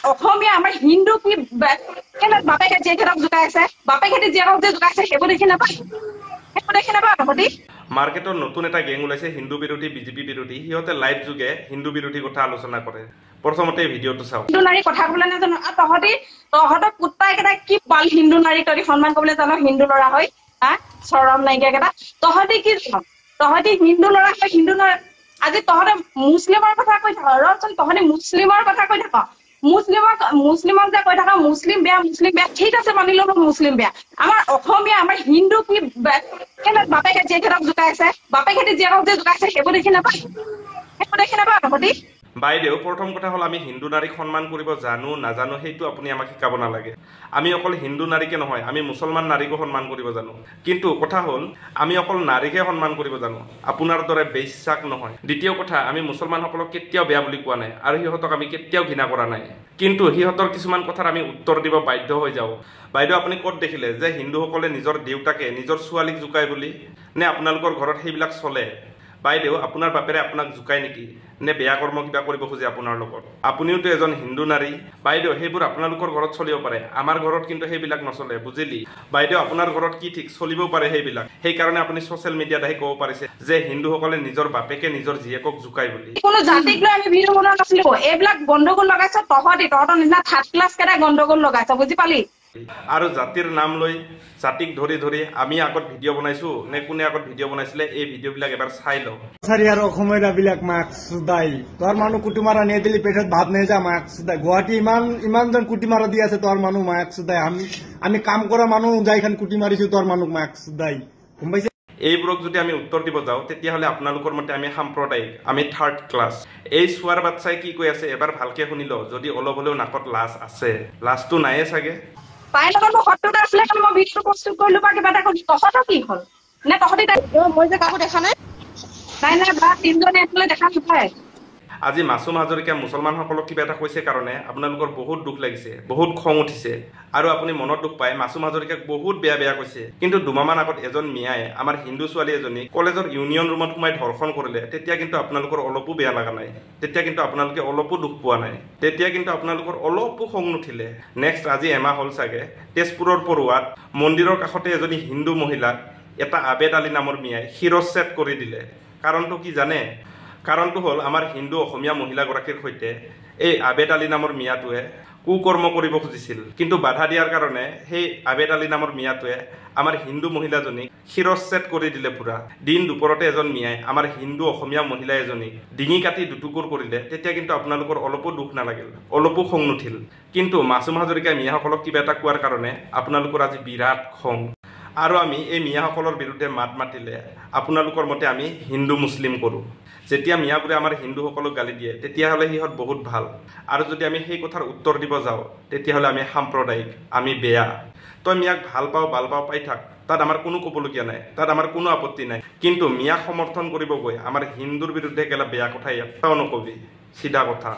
অসমীয়া আমাৰ হিন্দু কি কেনে বাপেকে জীয়েকক জোকাই আছে বাপেকে জীয়েকক যে জোকাইছে সেইবোৰ দেখি নাপায় তহঁতি মাৰ্কেটৰ নতুন এটা গেং ওলাইছে হিন্দু বিৰোধী বিজেপি বিৰোধী সিহঁতে লাইভ যোগে হিন্দু বিৰোধী কথা আলোচনা কৰে প্ৰথমতে ভিডিঅ'টো চাওক হিন্দু নাৰী কথা ক'বলৈ নাজানো তহঁতৰ কুত্তাই কেইটা কি পাল হিন্দু নাৰীক তহঁতি সন্মান কৰিবলৈ জানো হিন্দু ল'ৰা হয় হা চৰম নাইকিয়া কেইটা তহঁতি কি জান তহঁতি হিন্দু ল'ৰা হয় হিন্দু ল'ৰা আজি তহঁতে মুছলিমৰ কথা কৈ থাক ৰচোন তহঁতি মুছলিমৰ কথা কৈ থাক মুছলিমক যে কৈ থাক মুছলিম বেয়া ঠিক আছে মানি ল'লো মুছলিম বেয়া আমাৰ অসমীয়া আমাৰ হিন্দু কি কেনে বাপেকে জীয়েকক জোকাই আছে বাপেকে জীয়েকক যে জোকাইছে সেইবোৰ দেখি নাপায় তহঁতি বাইদেউ প্ৰথম কথা হ'ল আমি হিন্দু নাৰীক সন্মান কৰিব জানো নাজানো সেইটো আপুনি আমাক শিকাব নালাগে আমি অকল হিন্দু নাৰীকে নহয় আমি মুছলমান নাৰীকো সন্মান কৰিব জানো কিন্তু কথা হ'ল আমি অকল নাৰীকে সন্মান কৰিব জানো আপোনাৰ দৰে বেইচ্ছাক নহয় দ্বিতীয় কথা আমি মুছলমানসকলক কেতিয়াও বেয়া বুলি কোৱা নাই আৰু সিহঁতক আমি কেতিয়াও ঘৃণা কৰা নাই কিন্তু সিহঁতৰ কিছুমান কথাৰ আমি উত্তৰ দিব বাধ্য হৈ যাওঁ বাইদেউ আপুনি ক'ত দেখিলে যে হিন্দুসকলে নিজৰ দেউতাকে নিজৰ ছোৱালীক জোকাই বুলি নে আপোনালোকৰ ঘৰত সেইবিলাক চলে বাইদেউ আপোনাৰ বাপেৰে আপোনাক জোকাই নেকি নে বেয়া কৰ্ম কিবা কৰিব খোজে আপোনাৰ লগত আপুনিওতো এজন হিন্দু নাৰী বাইদেউ সেইবোৰ আপোনালোকৰ ঘৰত চলিব পাৰে আমাৰ ঘৰত কিন্তু সেইবিলাক নচলে বুজিলি বাইদেউ আপোনাৰ ঘৰত কি ঠিক চলিব পাৰে সেইবিলাক সেইকাৰণে আপুনি ছ'চিয়েল মিডিয়াত আহি ক'ব পাৰিছে যে হিন্দুসকলে নিজৰ বাপেকে নিজৰ জীয়েকক জোকাই বুলি কোনো জাতিক লৈ আমি ভিডিঅ' বনোৱা নাছিলো এইবিলাক গণ্ডগোল লগাইছ তহঁতৰ নিচিনা থাৰ্ড ক্লাছ কেইটা গণ্ডগোল লগাইছ বুজি পালি আৰু জাতিৰ নাম লৈ জাতিক ধৰি আমি আগত ভিডিঅ' বনাইছো নে কোনে আগত ভিডিঅ' বনাইছিলে এই ভিডিঅ'বিলাক এবাৰ চাই লওঁ সারি আর অসমীয়াবিলাক মাক সুদাই তোর মানুষ কুটি মারা নিয়ে দিলি পেটত ভাত নিয়ে যা মাক সুদাই গুৱাহাটী ইমানজন কুটি মারা দি আছে তোর মানুষ মাক সুদাই আমি কাম করা মানুষ যাইখান কুটি মারিছো তোর মানুষ মাক সুদাই গম পাইছে এইবোৰক যদি আমি উত্তৰ দিব যাওঁ তেতিয়াহ'লে আপোনালোকৰ মতে আমি সাম্প্ৰদায়িক আমি থাৰ্ড ক্লাছ এই চোৱাৰ বাচ্চাই কি কৈ আছে এবাৰ ভালকে শুনি ল যদি অলপ হ'লেও নাকত লাজ আছে লাজটো নাইয়ে চাগে তাইৰ লগত মোৰ শত্ৰুতা আছিলে কাৰণে মই ভিডিঅ' প্ৰস্তুত কৰিলো বা কিবা এটা কৰিলো তহঁতৰ কি হ'ল নে তহঁতি মই যে কাকো দেখা নাই বা তিনিজনে এফালে দেখা নাপায় আজি মাছুম হাজৰিকা মুছলমানসকলক কিবা এটা কৈছে কাৰণে আপোনালোকৰ বহুত দুখ লাগিছে বহুত খং উঠিছে আৰু আপুনি মনত দুখ পায় মাছুম হাজৰিকাক বহুত বেয়া কৈছে কিন্তু দুমাহমান আগত এজন মিয়াই আমাৰ হিন্দু ছোৱালী এজনী কলেজৰ ইউনিয়ন ৰুমত সোমাই ধৰ্ষণ কৰিলে তেতিয়া কিন্তু আপোনালোকৰ অলপো বেয়া লগা নাই তেতিয়া কিন্তু আপোনালোকে অলপো দুখ পোৱা নাই তেতিয়া কিন্তু আপোনালোকৰ অলপো খং নুঠিলে নেক্সট আজি এমাহ হ'ল চাগে তেজপুৰৰ পৰুৱাত মন্দিৰৰ কাষতে এজনী হিন্দু মহিলাক এটা আবেদ আলী নামৰ মিয়াই শিৰচ্ছেদ কৰি দিলে কাৰণটো কি জানে কাৰণটো হ'ল আমাৰ হিন্দু অসমীয়া মহিলাগৰাকীৰ সৈতে এই আবেদ আলী নামৰ মিয়াটোৱে কুকৰ্ম কৰিব খুজিছিল কিন্তু বাধা দিয়াৰ কাৰণে সেই আবেদ আলী নামৰ মিয়াটোৱে আমাৰ হিন্দু মহিলাজনীক শিৰচ্ছেদ কৰি দিলে পুৰা দিন দুপৰতে এজন মিয়াই আমাৰ হিন্দু অসমীয়া মহিলা এজনীক ডিঙি কাটি দুটুকুৰ কৰিলে তেতিয়া কিন্তু আপোনালোকৰ অলপো দুখ নালাগিল অলপো খং নুঠিল কিন্তু মাছুম হাজৰিকা মিয়াসকলক কিবা এটা কোৱাৰ কাৰণে আপোনালোকৰ আজি বিৰাট খং আৰু আমি এই মিয়াসকলৰ বিৰুদ্ধে মাত মাতিলে আপোনালোকৰ মতে আমি হিন্দু মুছলিম কৰোঁ যেতিয়া মিয়াবোৰে আমাৰ হিন্দুসকলক গালি দিয়ে তেতিয়াহ'লে সিহঁত বহুত ভাল আৰু যদি আমি সেই কথাৰ উত্তৰ দিব যাওঁ তেতিয়াহ'লে আমি সাম্প্ৰদায়িক আমি বেয়া তই মিয়াক ভাল পাওঁ পাই থাক তাত আমাৰ কোনো ক'বলগীয়া নাই তাত আমাৰ কোনো আপত্তি নাই কিন্তু মিয়াক সমৰ্থন কৰিব গৈ আমাৰ হিন্দুৰ বিৰুদ্ধে গেলা বেয়া কথা এটাও নকবি চিধা কথা